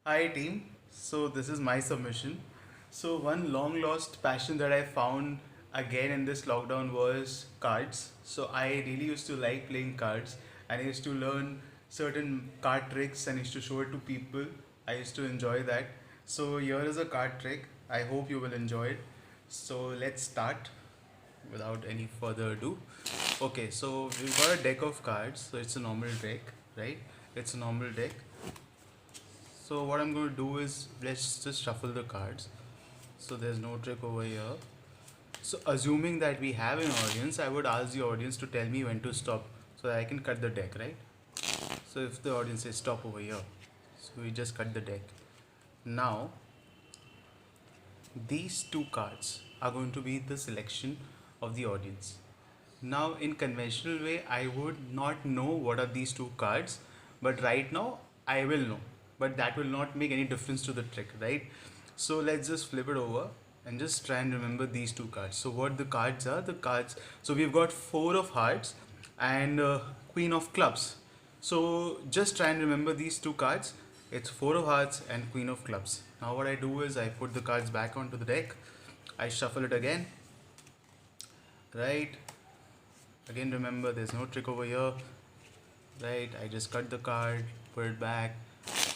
Hi team, so this is my submission. So one long lost passion that I found again in this lockdown was cards. So I really used to like playing cards and I used to learn certain card tricks and I used to show it to people. I used to enjoy that. So here is a card trick. I hope you will enjoy it. So let's start without any further ado. Okay, so we've got a deck of cards. So it's a normal deck, right? It's a normal deck. So what I'm going to do is let's just shuffle the cards. So there's no trick over here. So assuming that we have an audience, I would ask the audience to tell me when to stop so that I can cut the deck, right? So if the audience says stop over here, so we just cut the deck. Now these two cards are going to be the selection of the audience. Now in conventional way, I would not know what are these two cards, but right now I will know. But that will not make any difference to the trick, right? So let's just flip it over and just try and remember these two cards. So what the cards are, the cards. So we've got four of hearts and queen of clubs. So just try and remember these two cards. It's four of hearts and queen of clubs. Now what I do is I put the cards back onto the deck. I shuffle it again, right? Again, remember there's no trick over here, right? I just cut the card, put it back.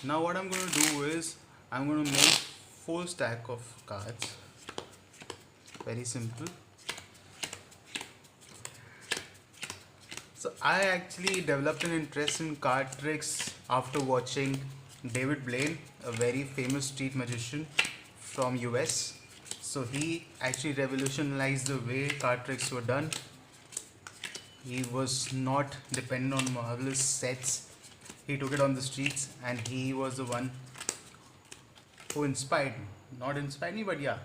Now what I'm going to do is I'm going to make full stack of cards. Very simple. So I actually developed an interest in card tricks after watching David Blaine, a very famous street magician from US. So he actually revolutionized the way card tricks were done. He was not dependent on marvelous sets. He took it on the streets and he was the one who inspired me. Not inspired me, but yeah,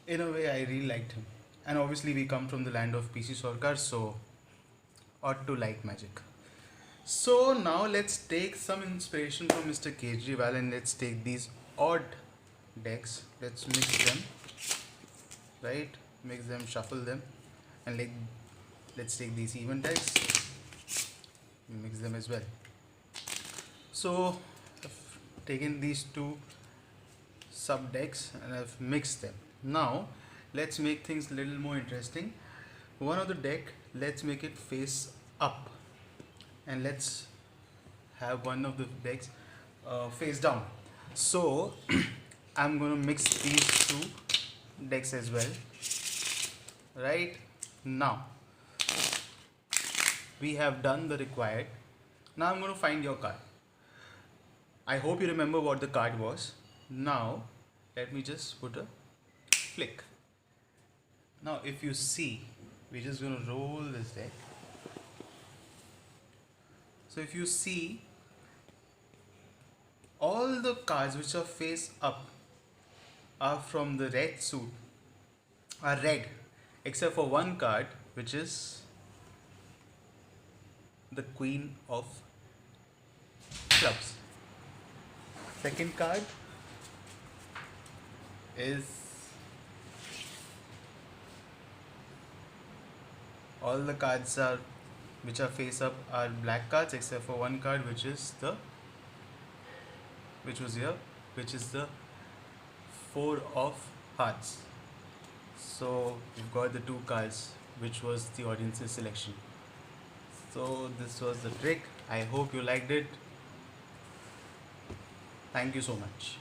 in a way I really liked him. And obviously we come from the land of PC Sarkar, so ought to like magic. So now let's take some inspiration from Mr. Kejriwal and let's take these odd decks. Let's mix them, right? Mix them, shuffle them, and let's take these even decks, mix them as well. So I've taken these two sub decks and I've mixed them. Now let's make things a little more interesting. One of the deck, let's make it face up, and let's have one of the decks face down. So I'm gonna mix these two decks as well. Right now we have done the required. Now I'm going to find your card. I hope you remember what the card was. Now let me just put a flick. Now if you see, we're just going to roll this deck. So if you see, all the cards which are face up are from the red suit, are red, except for one card which is the queen of clubs. Second card is all the cards are which are face up are black cards except for one card which is the which was here, which is the four of hearts. So we've got the two cards which was the audience's selection. So this was the trick. I hope you liked it. Thank you so much.